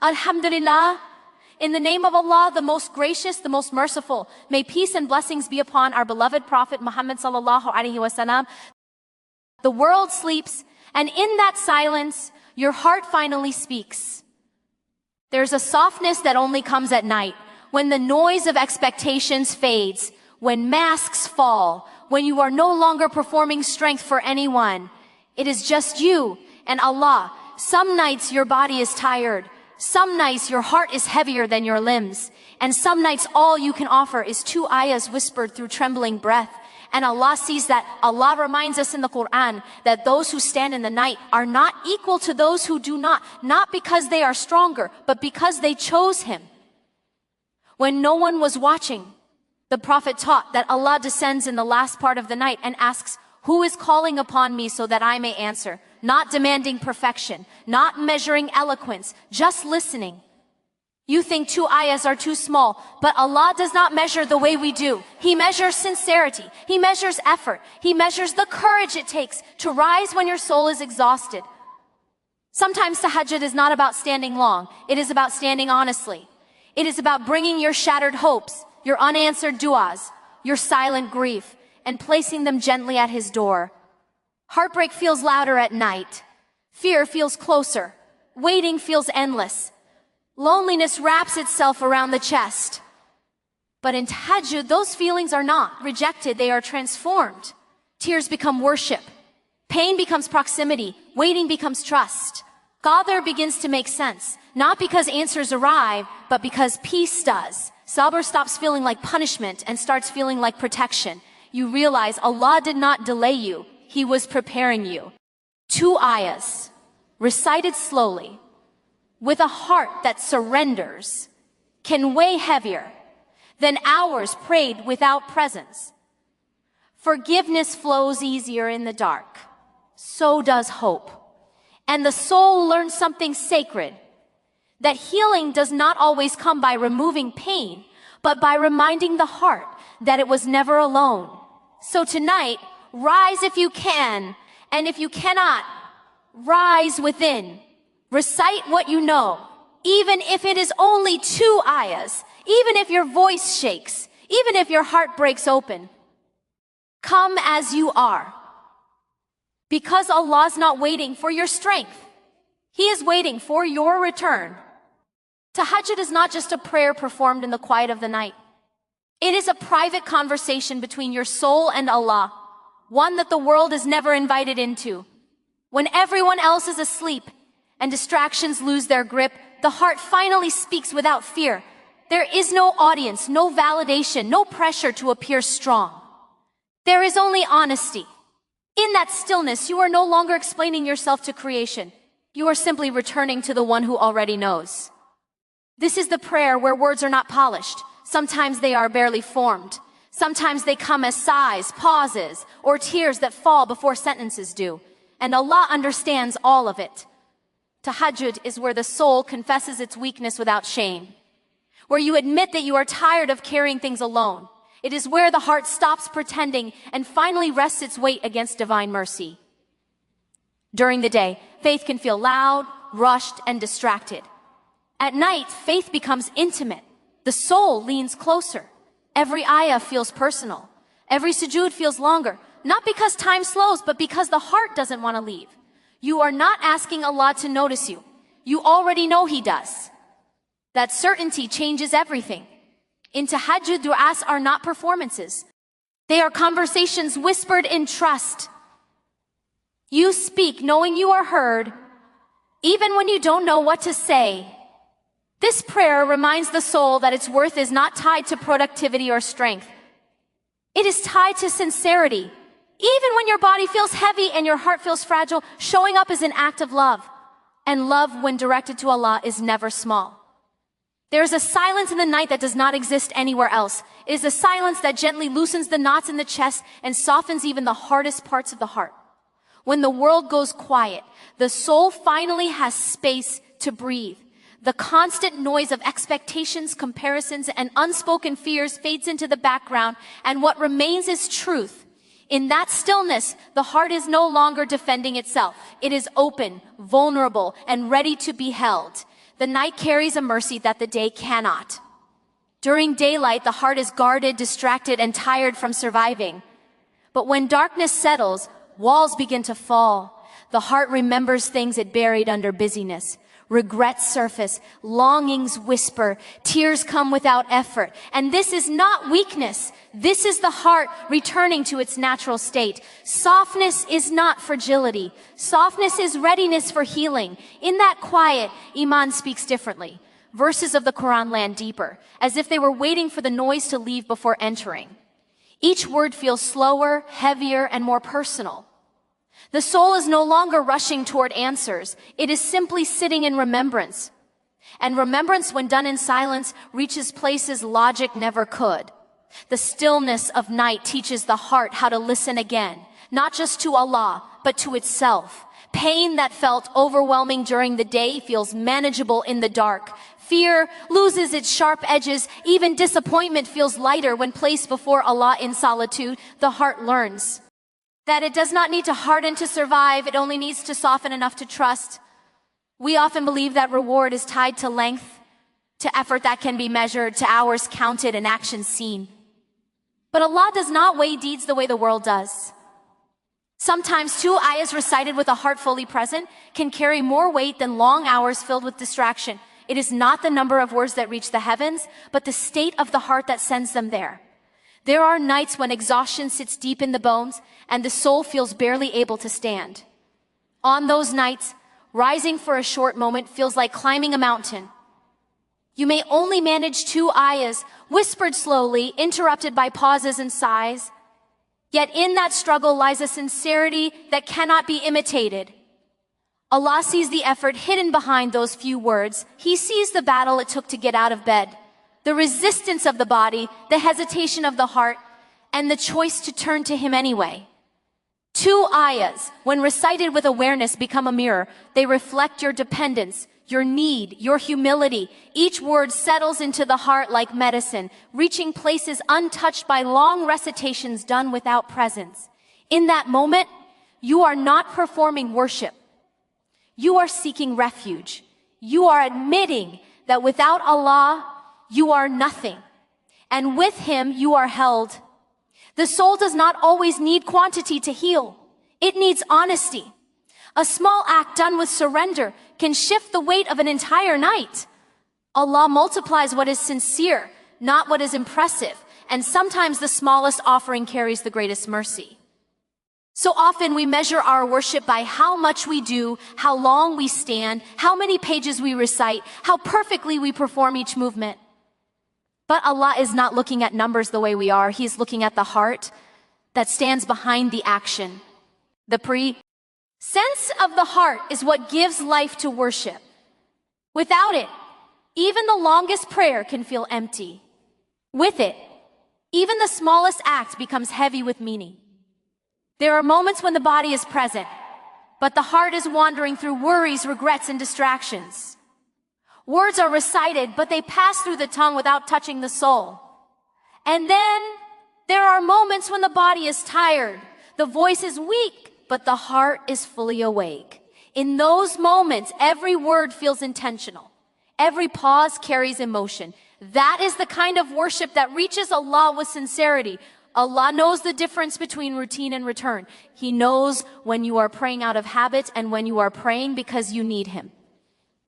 Alhamdulillah. In the name of Allah, the most gracious, the most merciful, may peace and blessings be upon our beloved Prophet Muhammad sallallahu alaihi wasallam. The world sleeps, and in that silence, your heart finally speaks. There's a softness that only comes at night, when the noise of expectations fades, when masks fall, when you are no longer performing strength for anyone. It is just you and Allah. Some nights your body is tired. Some nights your heart is heavier than your limbs. And some nights all you can offer is 2 ayahs whispered through trembling breath. And Allah sees that. Allah reminds us in the Quran that those who stand in the night are not equal to those who do not. Not because they are stronger, but because they chose Him. When no one was watching, the Prophet taught that Allah descends in the last part of the night and asks, "Who is calling upon me so that I may answer?" Not demanding perfection, not measuring eloquence, just listening. You think 2 ayahs are too small, but Allah does not measure the way we do. He measures sincerity. He measures effort. He measures the courage it takes to rise when your soul is exhausted. Sometimes tahajjud is not about standing long. It is about standing honestly. It is about bringing your shattered hopes, your unanswered du'as, your silent grief, and placing them gently at His door. Heartbreak feels louder at night. Fear feels closer. Waiting feels endless. Loneliness wraps itself around the chest. But in tahajjud, those feelings are not rejected. They are transformed. Tears become worship. Pain becomes proximity. Waiting becomes trust. Qadr begins to make sense. Not because answers arrive, but because peace does. Sabr stops feeling like punishment and starts feeling like protection. You realize Allah did not delay you. He was preparing you. 2 ayahs, recited slowly, with a heart that surrenders, can weigh heavier than hours prayed without presence. Forgiveness flows easier in the dark. So does hope. And the soul learns something sacred, that healing does not always come by removing pain, but by reminding the heart that it was never alone. So tonight, rise if you can, and if you cannot, rise within. Recite what you know, even if it is only 2 ayahs, even if your voice shakes, even if your heart breaks open. Come as you are. Because Allah's not waiting for your strength. He is waiting for your return. Tahajjud is not just a prayer performed in the quiet of the night. It is a private conversation between your soul and Allah. One that the world is never invited into. When everyone else is asleep and distractions lose their grip, the heart finally speaks without fear. There is no audience, no validation, no pressure to appear strong. There is only honesty. In that stillness, you are no longer explaining yourself to creation. You are simply returning to the one who already knows. This is the prayer where words are not polished. Sometimes they are barely formed. Sometimes they come as sighs, pauses, or tears that fall before sentences do. And Allah understands all of it. Tahajjud is where the soul confesses its weakness without shame. Where you admit that you are tired of carrying things alone. It is where the heart stops pretending and finally rests its weight against divine mercy. During the day, faith can feel loud, rushed, and distracted. At night, faith becomes intimate. The soul leans closer. Every ayah feels personal. Every sujood feels longer. Not because time slows, but because the heart doesn't want to leave. You are not asking Allah to notice you. You already know He does. That certainty changes everything. In tahajjud, du'as are not performances. They are conversations whispered in trust. You speak knowing you are heard, even when you don't know what to say. This prayer reminds the soul that its worth is not tied to productivity or strength. It is tied to sincerity. Even when your body feels heavy and your heart feels fragile, showing up is an act of love. And love, when directed to Allah, is never small. There is a silence in the night that does not exist anywhere else. It is a silence that gently loosens the knots in the chest and softens even the hardest parts of the heart. When the world goes quiet, the soul finally has space to breathe. The constant noise of expectations, comparisons, and unspoken fears fades into the background, and what remains is truth. In that stillness, the heart is no longer defending itself. It is open, vulnerable, and ready to be held. The night carries a mercy that the day cannot. During daylight, the heart is guarded, distracted, and tired from surviving. But when darkness settles, walls begin to fall. The heart remembers things it buried under busyness. Regrets surface, longings whisper, tears come without effort. And this is not weakness. This is the heart returning to its natural state. Softness is not fragility. Softness is readiness for healing. In that quiet, iman speaks differently. Verses of the Quran land deeper, as if they were waiting for the noise to leave before entering. Each word feels slower, heavier, and more personal. The soul is no longer rushing toward answers. It is simply sitting in remembrance. And remembrance, when done in silence, reaches places logic never could. The stillness of night teaches the heart how to listen again, not just to Allah, but to itself. Pain that felt overwhelming during the day feels manageable in the dark. Fear loses its sharp edges. Even disappointment feels lighter when placed before Allah in solitude. The heart learns that it does not need to harden to survive. It only needs to soften enough to trust. We often believe that reward is tied to length, to effort that can be measured, to hours counted and actions seen. But Allah does not weigh deeds the way the world does. Sometimes 2 ayahs recited with a heart fully present can carry more weight than long hours filled with distraction. It is not the number of words that reach the heavens, but the state of the heart that sends them there. There are nights when exhaustion sits deep in the bones and the soul feels barely able to stand. On those nights, rising for a short moment feels like climbing a mountain. You may only manage 2 ayahs, whispered slowly, interrupted by pauses and sighs. Yet in that struggle lies a sincerity that cannot be imitated. Allah sees the effort hidden behind those few words. He sees the battle it took to get out of bed, the resistance of the body, the hesitation of the heart, and the choice to turn to Him anyway. 2 ayahs, when recited with awareness, become a mirror. They reflect your dependence, your need, your humility. Each word settles into the heart like medicine, reaching places untouched by long recitations done without presence. In that moment, you are not performing worship. You are seeking refuge. You are admitting that without Allah, you are nothing. And with Him, you are held. The soul does not always need quantity to heal. It needs honesty. A small act done with surrender can shift the weight of an entire night. Allah multiplies what is sincere, not what is impressive. And sometimes the smallest offering carries the greatest mercy. So often we measure our worship by how much we do, how long we stand, how many pages we recite, how perfectly we perform each movement. But Allah is not looking at numbers the way we are. He is looking at the heart that stands behind the action. The sense of the heart is what gives life to worship. Without it, even the longest prayer can feel empty. With it, even the smallest act becomes heavy with meaning. There are moments when the body is present, but the heart is wandering through worries, regrets, and distractions. Words are recited, but they pass through the tongue without touching the soul. And then there are moments when the body is tired, the voice is weak, but the heart is fully awake. In those moments, every word feels intentional. Every pause carries emotion. That is the kind of worship that reaches Allah with sincerity. Allah knows the difference between routine and return. He knows when you are praying out of habit and when you are praying because you need Him.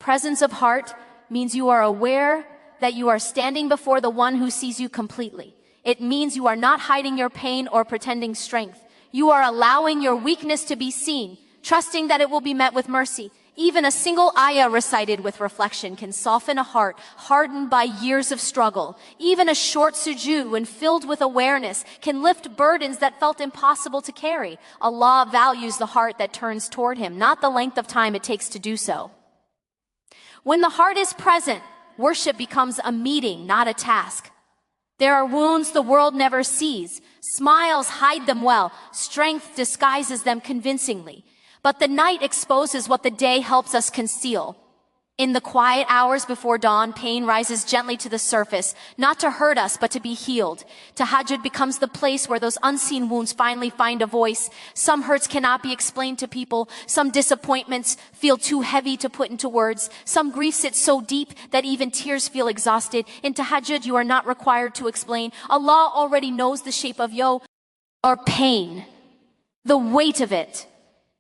Presence of heart means you are aware that you are standing before the one who sees you completely. It means you are not hiding your pain or pretending strength. You are allowing your weakness to be seen, trusting that it will be met with mercy. Even a single ayah recited with reflection can soften a heart hardened by years of struggle. Even a short sujood, when filled with awareness, can lift burdens that felt impossible to carry. Allah values the heart that turns toward Him, not the length of time it takes to do so. When the heart is present, worship becomes a meeting, not a task. There are wounds the world never sees. Smiles hide them well. Strength disguises them convincingly. But the night exposes what the day helps us conceal. In the quiet hours before dawn, pain rises gently to the surface, not to hurt us, but to be healed. Tahajjud becomes the place where those unseen wounds finally find a voice. Some hurts cannot be explained to people. Some disappointments feel too heavy to put into words. Some grief sits so deep that even tears feel exhausted. In Tahajjud, you are not required to explain. Allah already knows the shape of your pain, the weight of it,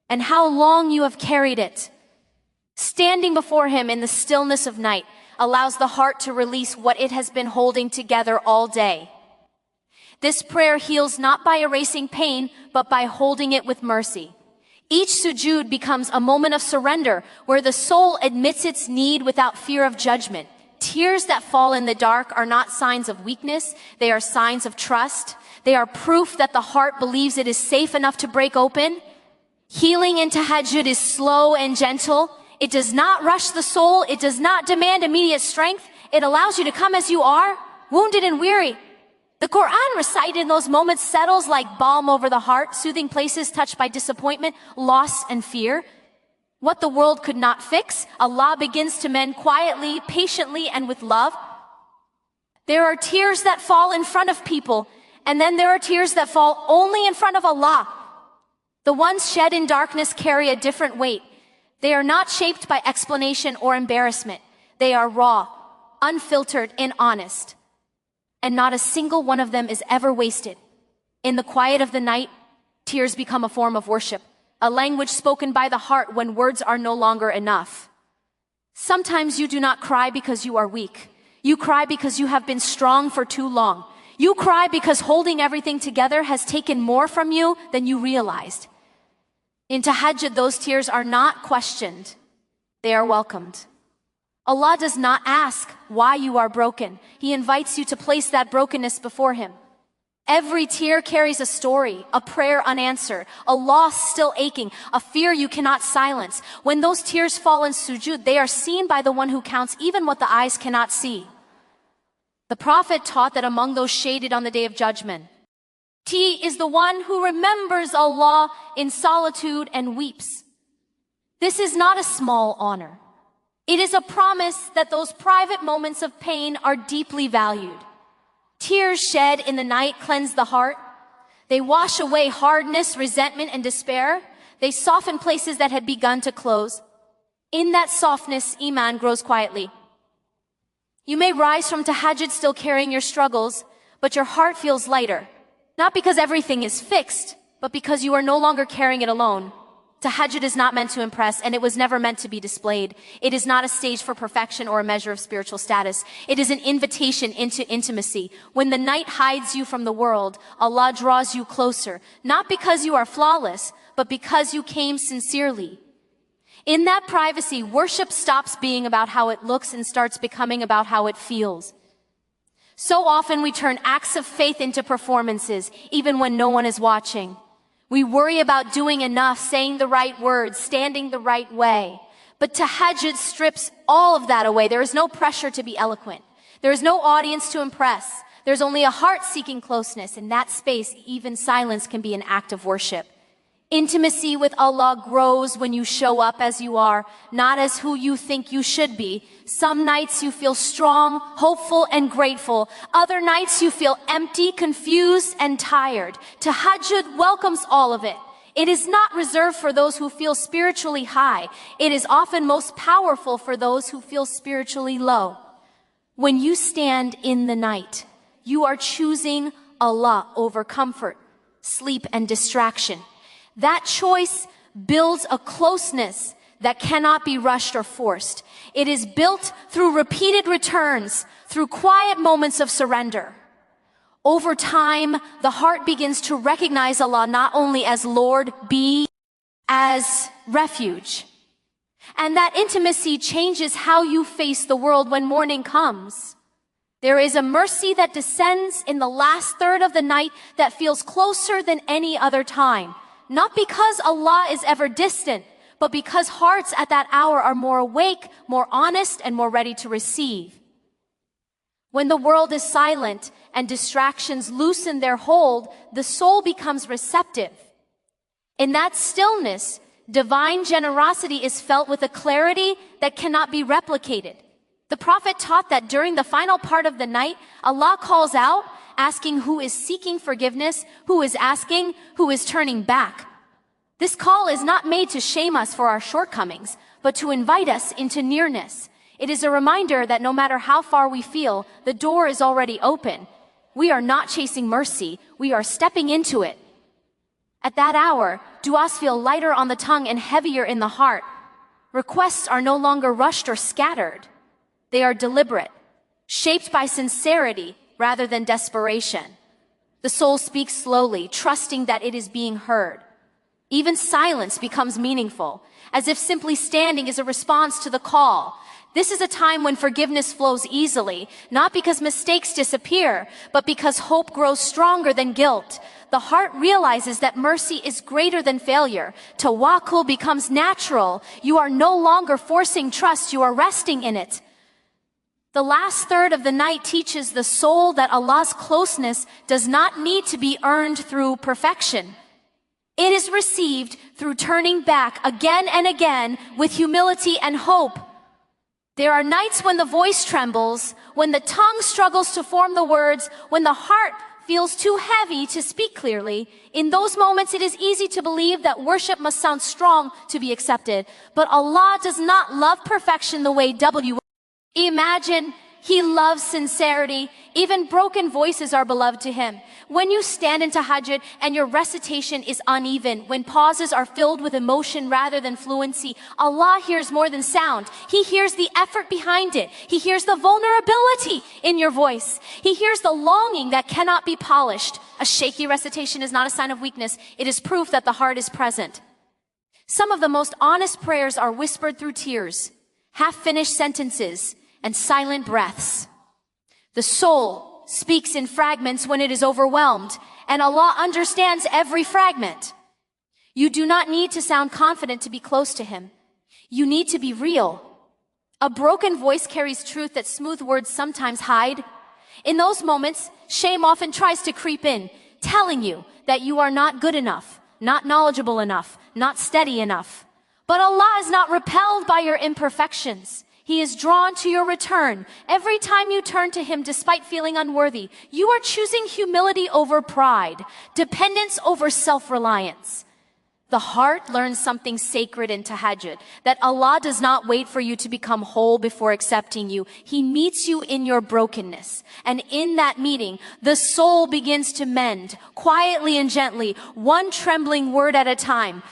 and how long you have carried it. Standing before Him in the stillness of night allows the heart to release what it has been holding together all day. This prayer heals not by erasing pain, but by holding it with mercy. Each sujood becomes a moment of surrender where the soul admits its need without fear of judgment. Tears that fall in the dark are not signs of weakness. They are signs of trust. They are proof that the heart believes it is safe enough to break open. Healing in Tahajjud is slow and gentle. It does not rush the soul. It does not demand immediate strength. It allows you to come as you are, wounded and weary. The Quran recited in those moments settles like balm over the heart, soothing places touched by disappointment, loss, and fear. What the world could not fix, Allah begins to mend quietly, patiently, and with love. There are tears that fall in front of people, and then there are tears that fall only in front of Allah. The ones shed in darkness carry a different weight. They are not shaped by explanation or embarrassment. They are raw, unfiltered, and honest. And not a single one of them is ever wasted. In the quiet of the night, tears become a form of worship, a language spoken by the heart when words are no longer enough. Sometimes you do not cry because you are weak. You cry because you have been strong for too long. You cry because holding everything together has taken more from you than you realized. In Tahajjud, those tears are not questioned. They are welcomed. Allah does not ask why you are broken. He invites you to place that brokenness before Him. Every tear carries a story, a prayer unanswered, a loss still aching, a fear you cannot silence. When those tears fall in sujood, they are seen by the one who counts even what the eyes cannot see. The Prophet taught that among those shaded on the Day of Judgment, He is the one who remembers Allah in solitude and weeps. This is not a small honor. It is a promise that those private moments of pain are deeply valued. Tears shed in the night cleanse the heart. They wash away hardness, resentment, and despair. They soften places that had begun to close. In that softness, iman grows quietly. You may rise from Tahajjud still carrying your struggles, but your heart feels lighter. Not because everything is fixed, but because you are no longer carrying it alone. Tahajjud is not meant to impress, and it was never meant to be displayed. It is not a stage for perfection or a measure of spiritual status. It is an invitation into intimacy. When the night hides you from the world, Allah draws you closer, not because you are flawless, but because you came sincerely. In that privacy, worship stops being about how it looks and starts becoming about how it feels. So often we turn acts of faith into performances, even when no one is watching. We worry about doing enough, saying the right words, standing the right way. But Tahajjud strips all of that away. There is no pressure to be eloquent. There is no audience to impress. There's only a heart seeking closeness. In that space, even silence can be an act of worship. Intimacy with Allah grows when you show up as you are, not as who you think you should be. Some nights you feel strong, hopeful, and grateful. Other nights you feel empty, confused, and tired. Tahajjud welcomes all of it. It is not reserved for those who feel spiritually high. It is often most powerful for those who feel spiritually low. When you stand in the night, you are choosing Allah over comfort, sleep, and distraction. That choice builds a closeness that cannot be rushed or forced. It is built through repeated returns, through quiet moments of surrender. Over time, the heart begins to recognize Allah not only as Lord, but as refuge. And that intimacy changes how you face the world when morning comes. There is a mercy that descends in the last third of the night that feels closer than any other time. Not because Allah is ever distant, but because hearts at that hour are more awake, more honest, and more ready to receive. When the world is silent and distractions loosen their hold, the soul becomes receptive. In that stillness, Divine generosity is felt with a clarity that cannot be replicated. The Prophet taught that during the final part of the night, Allah calls out, asking who is seeking forgiveness, who is asking, who is turning back. This call is not made to shame us for our shortcomings, but to invite us into nearness. It is a reminder that no matter how far we feel, the door is already open. We are not chasing mercy, we are stepping into it. At that hour, du'as feel lighter on the tongue and heavier in the heart. Requests are no longer rushed or scattered. They are deliberate, shaped by sincerity rather than desperation. The soul speaks slowly, trusting that it is being heard. Even silence becomes meaningful, as if simply standing is a response to the call. This is a time when forgiveness flows easily, not because mistakes disappear, but because hope grows stronger than guilt. The heart realizes that mercy is greater than failure. Tawakkul becomes natural. You are no longer forcing trust, you are resting in it. The last third of the night teaches the soul that Allah's closeness does not need to be earned through perfection. It is received through turning back again and again with humility and hope. There are nights when the voice trembles, when the tongue struggles to form the words, when the heart feels too heavy to speak clearly. In those moments, it is easy to believe that worship must sound strong to be accepted. But Allah does not love perfection the way we imagine. He loves sincerity. Even broken voices are beloved to Him. When you stand in Tahajjud and your recitation is uneven, when pauses are filled with emotion rather than fluency, Allah hears more than sound. He hears the effort behind it. He hears the vulnerability in your voice. He hears the longing that cannot be polished. A shaky recitation is not a sign of weakness. It is proof that the heart is present. Some of the most honest prayers are whispered through tears, half-finished sentences, and silent breaths. The soul speaks in fragments when it is overwhelmed, and Allah understands every fragment. You do not need to sound confident to be close to Him. You need to be real. A broken voice carries truth that smooth words sometimes hide. In those moments, shame often tries to creep in, telling you that you are not good enough, not knowledgeable enough, not steady enough. But Allah is not repelled by your imperfections. He is drawn to your return. Every time you turn to Him despite feeling unworthy, you are choosing humility over pride, dependence over self-reliance. The heart learns something sacred in Tahajjud, that Allah does not wait for you to become whole before accepting you. He meets you in your brokenness. And in that meeting, the soul begins to mend, quietly and gently, one trembling word at a time.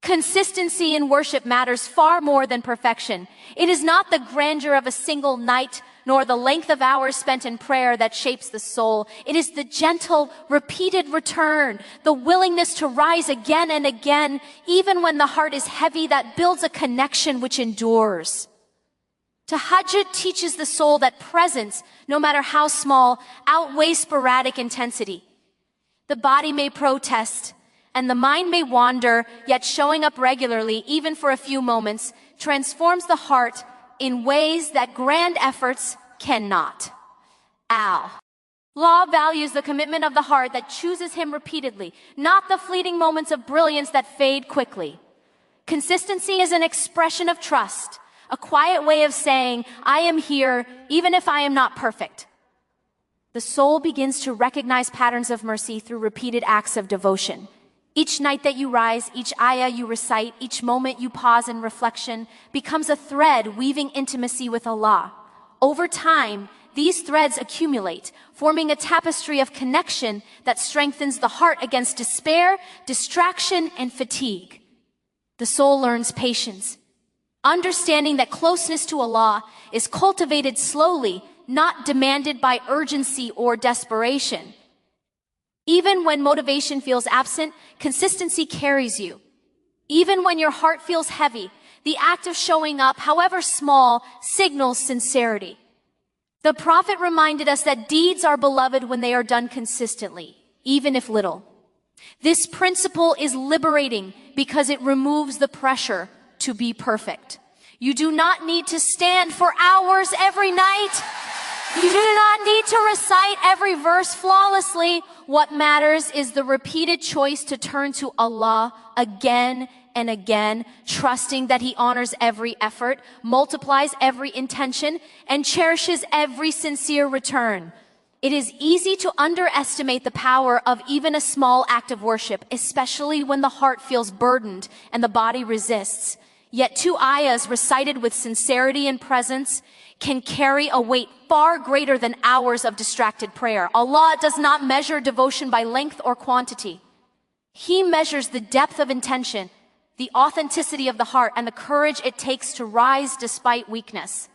Consistency in worship matters far more than perfection. It is not the grandeur of a single night, nor the length of hours spent in prayer that shapes the soul. It is the gentle, repeated return, the willingness to rise again and again, even when the heart is heavy, that builds a connection which endures. Tahajjud teaches the soul that presence, no matter how small, outweighs sporadic intensity. The body may protest, and the mind may wander, yet showing up regularly, even for a few moments, transforms the heart in ways that grand efforts cannot. Allah values the commitment of the heart that chooses Him repeatedly, not the fleeting moments of brilliance that fade quickly. Consistency is an expression of trust, a quiet way of saying, I am here, even if I am not perfect. The soul begins to recognize patterns of mercy through repeated acts of devotion. Each night that you rise, each ayah you recite, each moment you pause in reflection becomes a thread weaving intimacy with Allah. Over time, these threads accumulate, forming a tapestry of connection that strengthens the heart against despair, distraction, and fatigue. The soul learns patience, understanding that closeness to Allah is cultivated slowly, not demanded by urgency or desperation. Even when motivation feels absent, consistency carries you. Even when your heart feels heavy, the act of showing up, however small, signals sincerity. The Prophet reminded us that deeds are beloved when they are done consistently, even if little. This principle is liberating because it removes the pressure to be perfect. You do not need to stand for hours every night. You do not need to recite every verse flawlessly. What matters is the repeated choice to turn to Allah again and again, trusting that He honors every effort, multiplies every intention, and cherishes every sincere return. It is easy to underestimate the power of even a small act of worship, especially when the heart feels burdened and the body resists. Yet 2 ayahs recited with sincerity and presence can carry a weight far greater than hours of distracted prayer. Allah does not measure devotion by length or quantity. He measures the depth of intention, the authenticity of the heart, and the courage it takes to rise despite weakness.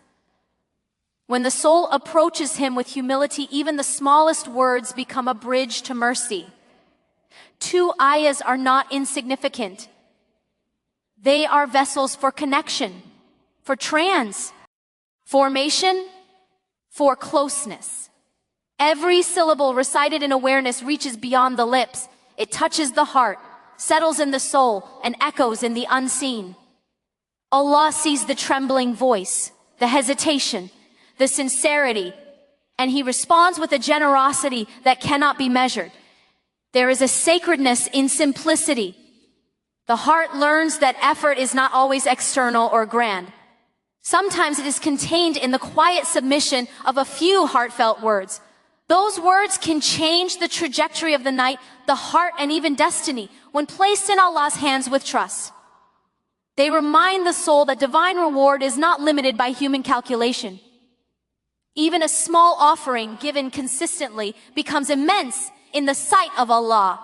When the soul approaches Him with humility, even the smallest words become a bridge to mercy. 2 ayahs are not insignificant. They are vessels for connection, for transformation, for closeness. Every syllable recited in awareness reaches beyond the lips. It touches the heart, settles in the soul, and echoes in the unseen. Allah sees the trembling voice, the hesitation, the sincerity, and He responds with a generosity that cannot be measured. There is a sacredness in simplicity. The heart learns that effort is not always external or grand. Sometimes it is contained in the quiet submission of a few heartfelt words. Those words can change the trajectory of the night, the heart, and even destiny when placed in Allah's hands with trust. They remind the soul that divine reward is not limited by human calculation. Even a small offering given consistently becomes immense in the sight of Allah.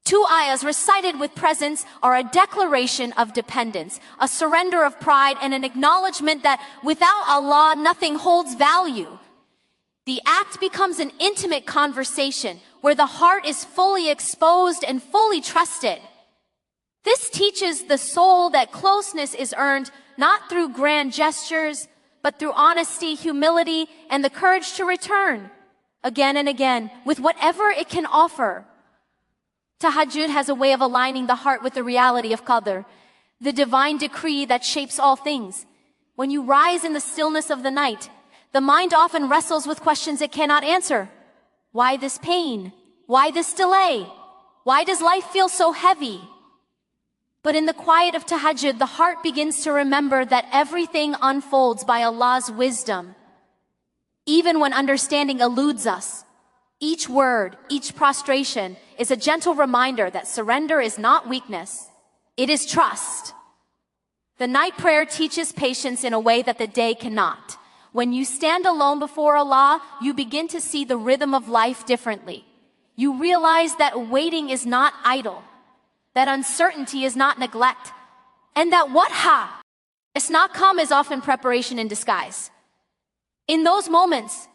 2 ayahs recited with presence are a declaration of dependence, a surrender of pride, and an acknowledgement that without Allah, nothing holds value. The act becomes an intimate conversation where the heart is fully exposed and fully trusted. This teaches the soul that closeness is earned not through grand gestures, but through honesty, humility, and the courage to return again and again with whatever it can offer. Tahajjud has a way of aligning the heart with the reality of Qadr, the divine decree that shapes all things. When you rise in the stillness of the night, the mind often wrestles with questions it cannot answer. Why this pain? Why this delay? Why does life feel so heavy? But in the quiet of Tahajjud, the heart begins to remember that everything unfolds by Allah's wisdom. Even when understanding eludes us, each word, each prostration is a gentle reminder that surrender is not weakness. It is trust. The night prayer teaches patience in a way that the day cannot. When you stand alone before Allah, you begin to see the rhythm of life differently. You realize that waiting is not idle, that uncertainty is not neglect, and that what does not come is often preparation in disguise. In those moments,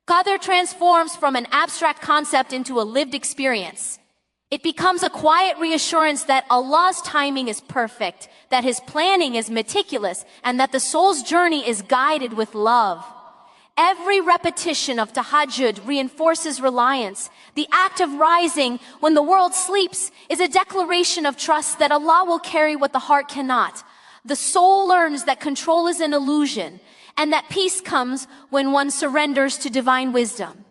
Qadr transforms from an abstract concept into a lived experience. It becomes a quiet reassurance that Allah's timing is perfect, that His planning is meticulous, and that the soul's journey is guided with love. Every repetition of Tahajjud reinforces reliance. The act of rising when the world sleeps is a declaration of trust that Allah will carry what the heart cannot. The soul learns that control is an illusion, and that peace comes when one surrenders to divine wisdom.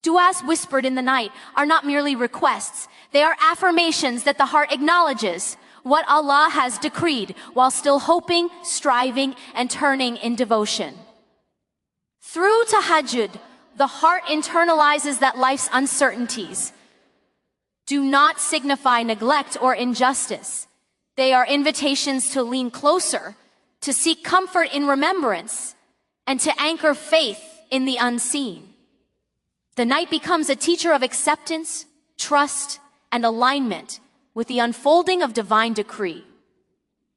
Du'as whispered in the night are not merely requests. They are affirmations that the heart acknowledges what Allah has decreed while still hoping, striving, and turning in devotion. Through Tahajjud, the heart internalizes that life's uncertainties do not signify neglect or injustice. They are invitations to lean closer, to seek comfort in remembrance, and to anchor faith in the unseen. The night becomes a teacher of acceptance, trust, and alignment with the unfolding of divine decree.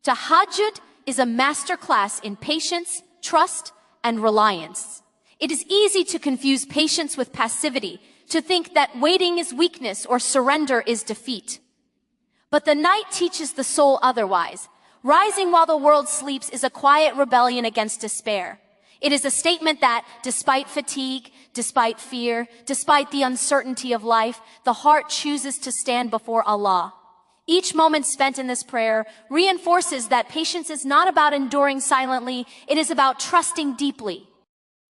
Tahajjud is a masterclass in patience, trust, and reliance. It is easy to confuse patience with passivity, to think that waiting is weakness or surrender is defeat. But the night teaches the soul otherwise. Rising while the world sleeps is a quiet rebellion against despair. It is a statement that despite fatigue, despite fear, despite the uncertainty of life, the heart chooses to stand before Allah. Each moment spent in this prayer reinforces that patience is not about enduring silently, it is about trusting deeply.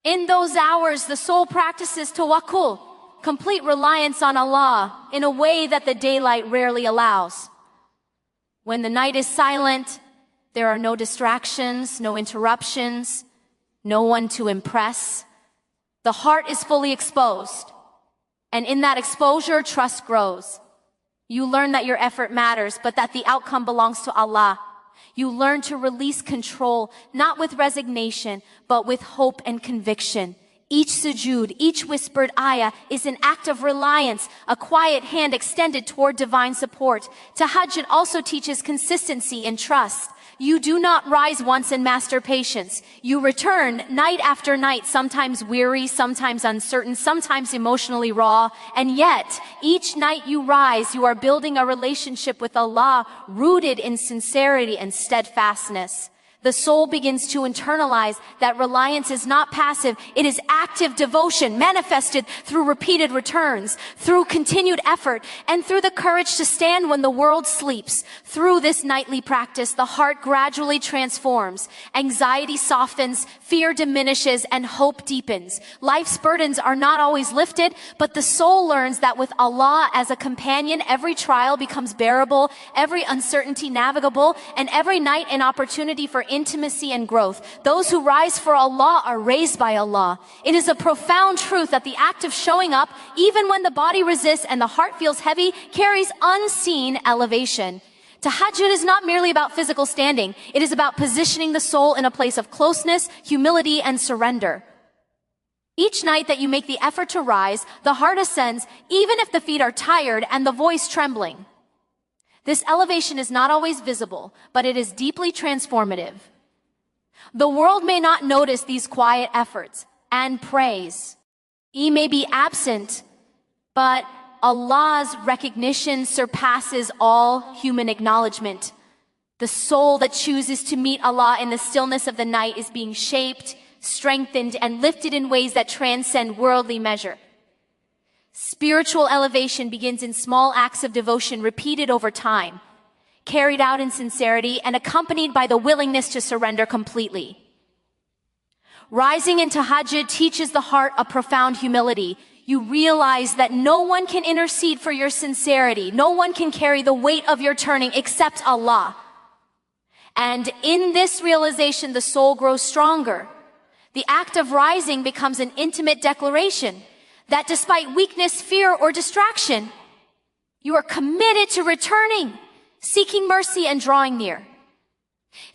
In those hours, the soul practices tawakkul, complete reliance on Allah, in a way that the daylight rarely allows. When the night is silent, there are no distractions, no interruptions, no one to impress. The heart is fully exposed. And in that exposure, trust grows. You learn that your effort matters, but that the outcome belongs to Allah. You learn to release control, not with resignation, but with hope and conviction. Each sujood, each whispered ayah is an act of reliance, a quiet hand extended toward divine support. Tahajjud also teaches consistency and trust. You do not rise once and master patience. You return night after night, sometimes weary, sometimes uncertain, sometimes emotionally raw. And yet, each night you rise, you are building a relationship with Allah rooted in sincerity and steadfastness. The soul begins to internalize that reliance is not passive, it is active devotion manifested through repeated returns, through continued effort, and through the courage to stand when the world sleeps. Through this nightly practice, the heart gradually transforms. Anxiety softens, fear diminishes, and hope deepens. Life's burdens are not always lifted, but the soul learns that with Allah as a companion, every trial becomes bearable, every uncertainty navigable, and every night an opportunity for intimacy and growth. Those who rise for Allah are raised by Allah. It is a profound truth that the act of showing up, even when the body resists and the heart feels heavy, carries unseen elevation. Tahajjud is not merely about physical standing. It is about positioning the soul in a place of closeness, humility, and surrender. Each night that you make the effort to rise, the heart ascends, even if the feet are tired and the voice trembling. This elevation is not always visible, but it is deeply transformative. The world may not notice these quiet efforts and praise. He may be absent, but Allah's recognition surpasses all human acknowledgement. The soul that chooses to meet Allah in the stillness of the night is being shaped, strengthened, and lifted in ways that transcend worldly measure. Spiritual elevation begins in small acts of devotion repeated over time, carried out in sincerity, and accompanied by the willingness to surrender completely. Rising in Tahajjud teaches the heart a profound humility. You realize that no one can intercede for your sincerity. No one can carry the weight of your turning except Allah. And in this realization, the soul grows stronger. The act of rising becomes an intimate declaration that despite weakness, fear, or distraction, you are committed to returning, seeking mercy, and drawing near.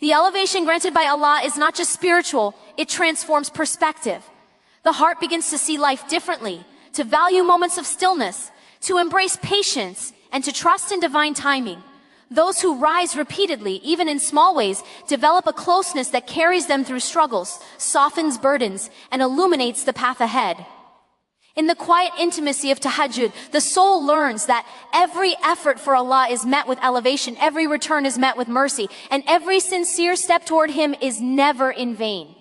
The elevation granted by Allah is not just spiritual, it transforms perspective. The heart begins to see life differently, to value moments of stillness, to embrace patience, and to trust in divine timing. Those who rise repeatedly, even in small ways, develop a closeness that carries them through struggles, softens burdens, and illuminates the path ahead. In the quiet intimacy of Tahajjud, the soul learns that every effort for Allah is met with elevation, every return is met with mercy, and every sincere step toward Him is never in vain.